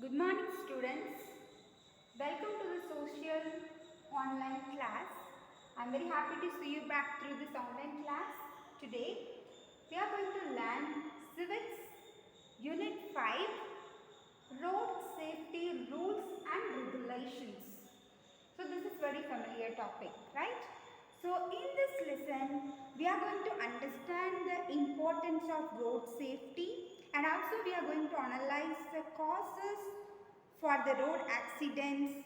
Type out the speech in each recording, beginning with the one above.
Good morning, students. Welcome to the social online class. I'm very happy to see you back through this online class. Today, we are going to learn Civics Unit 5, Road Safety Rules and Regulations. So, this is very familiar topic, right? So, in this lesson, we are going to understand the importance of road safety, and also we are going to analyze the causes for the road accidents,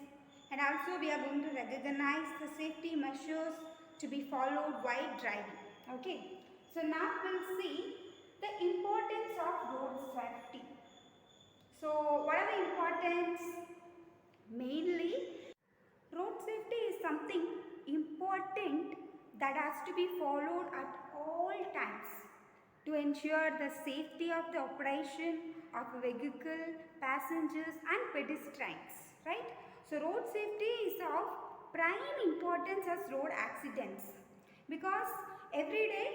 and also we are going to recognize the safety measures to be followed while driving. Okay, so now we'll see the importance of road safety. So what are the importance? Mainly, road safety is something important that has to be followed at all times to ensure the safety of the operation of a vehicle, passengers and pedestrians, right? So road safety is of prime importance as road accidents, because every day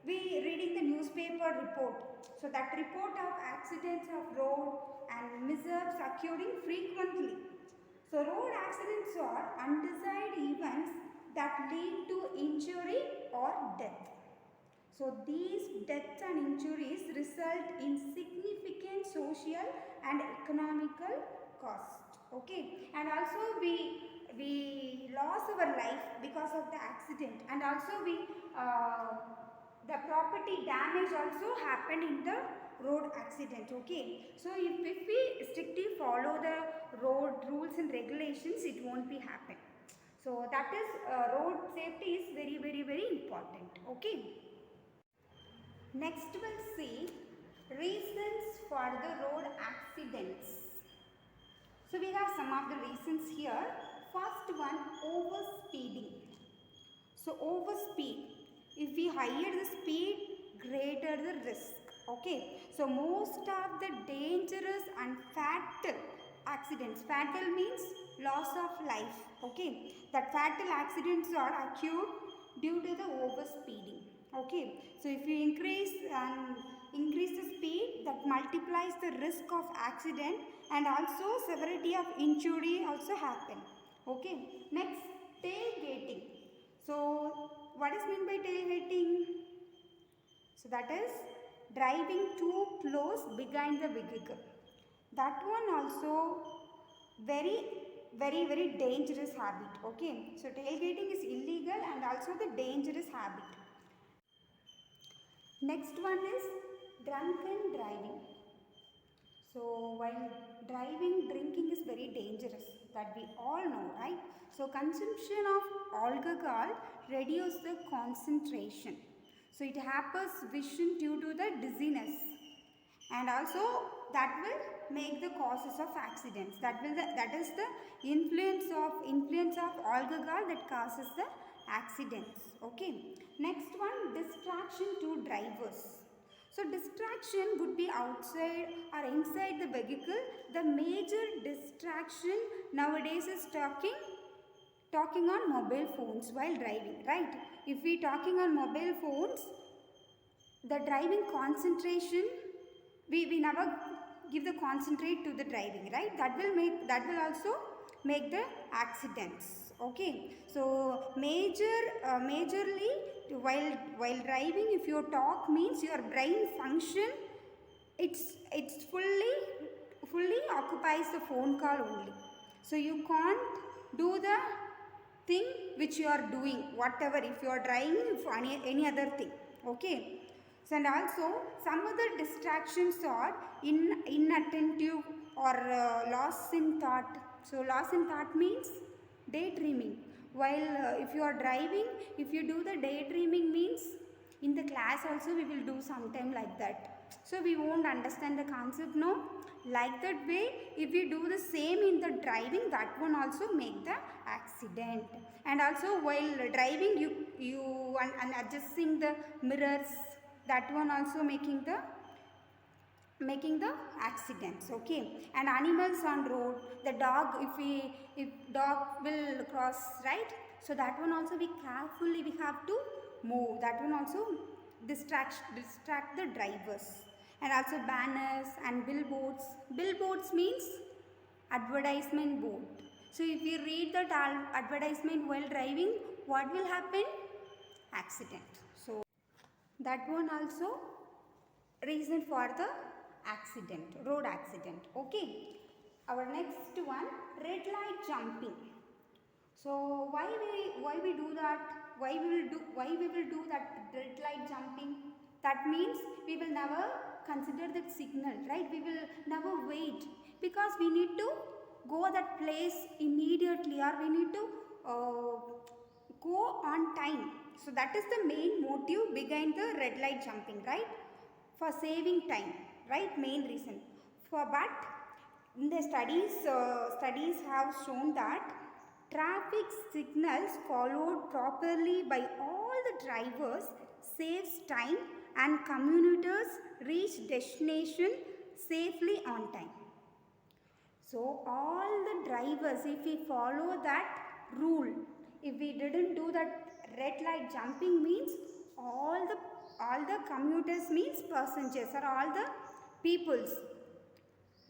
we reading the newspaper report. So that report of accidents of road and mishaps occurring frequently. So road accidents are undesired events that lead to injury or death. So these deaths and injuries result in significant social and economical cost. Okay, and also we lost our life because of the accident, and also the property damage also happened in the road accident. Okay, so if we strictly follow the road rules and regulations, it won't be happen. So that is road safety is very important. Okay. Next we'll see reasons for the road accidents. So we have some of the reasons here. First one, overspeeding. So overspeed, if we higher the speed, greater the risk. Okay, so most of the dangerous and fatal accidents, fatal means loss of life. Okay, that fatal accidents are occurred due to the overspeeding. Okay, so if you increase the speed, that multiplies the risk of accident, and also severity of injury also happen. Okay, next, tailgating. So what is meant by tailgating? So that is driving too close behind the vehicle. That one also very dangerous habit. Okay, so tailgating is illegal and also the dangerous habit. Next one is drunken driving. So while driving, drinking is very dangerous, that we all know, right? So consumption of alcohol reduces the concentration. So it hampers vision due to the dizziness, and also that will make the causes of accidents. That is the influence of alcohol that causes the accidents. Okay. Next one, distraction to drivers. So distraction would be outside or inside the vehicle. The major distraction nowadays is talking on mobile phones while driving, right? If we talking on mobile phones, the driving concentration, we never give the concentrate to the driving, right? That will also make the accidents. Okay, so majorly while driving, if you talk means your brain function, it's fully occupies the phone call only. So you can't do the thing which you are doing, whatever, if you are driving, if any other thing. Okay. So, and also some other distractions are inattentive or loss in thought. So loss in thought means daydreaming. While if you are driving, if you do the daydreaming means, in the class also we will do sometime like that. So we won't understand the concept, no? Like that way, if we do the same in the driving, that one also make the accident. And also while driving, you and adjusting the mirrors, that one also making the accidents. Okay. And animals on road, the dog, if dog will cross, right? So that one also we carefully we have to move. That one also distract the drivers. And also banners and billboards. Billboards means advertisement board. So if we read that advertisement while driving, what will happen? Accident. So that one also reason for the accident, road accident. Okay. Our next one, red light jumping. So why we do that? Why we will do that red light jumping? That means we will never consider that signal, right? We will never wait because we need to go that place immediately, or we need to go on time. So that is the main motive behind the red light jumping, right? For saving time, right? Main reason. But in the studies have shown that traffic signals followed properly by all the drivers saves time and commuters reach destination safely on time. So all the drivers, if we follow that rule, if we didn't do that red light jumping, means all the commuters, means passengers, or all the peoples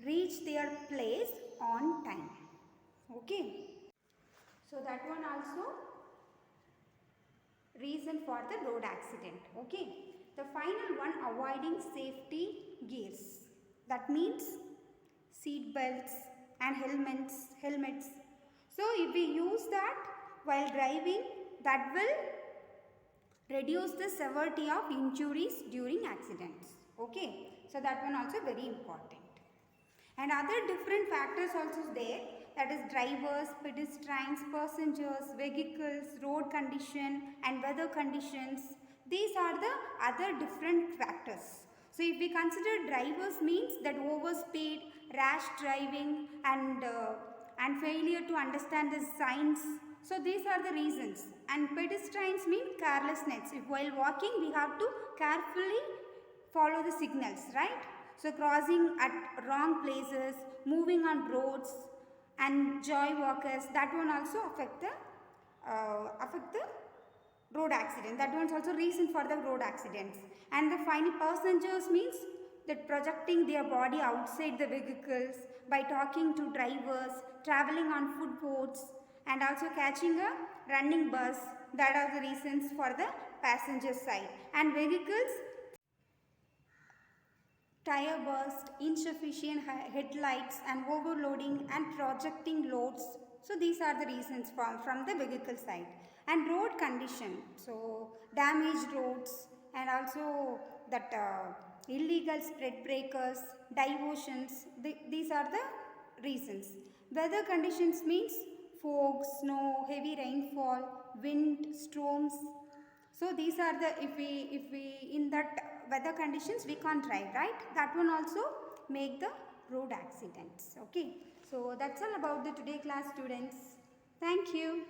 reach their place on time. Okay. So that one also reason for the road accident. Okay. The final one, avoiding safety gears. That means seat belts and helmets. So if we use that while driving, that will reduce the severity of injuries during accidents. Okay. So that one also very important. And other different factors also there, that is drivers, pedestrians, passengers, vehicles, road condition and weather conditions. These are the other different factors. So if we consider drivers, means that overspeed, rash driving and failure to understand the signs. So these are the reasons. And pedestrians mean carelessness. If while walking we have to carefully follow the signals, right? So crossing at wrong places, moving on roads, and joy walkers, that one also affect the road accident. That one's also reason for the road accidents. And the final passengers means that projecting their body outside the vehicles by talking to drivers, traveling on footboats, and also catching a running bus. That are the reasons for the passenger side. And vehicles, tire burst, insufficient headlights and overloading and projecting loads. So these are the reasons from the vehicle side. And road condition, so damaged roads and also that illegal speed breakers, diversions, these are the reasons. Weather conditions means fog, snow, heavy rainfall, wind, storms. So these are the, if we in that weather conditions we can't drive, right? That one also make the road accidents. Okay. So that's all about the today class, students. Thank you.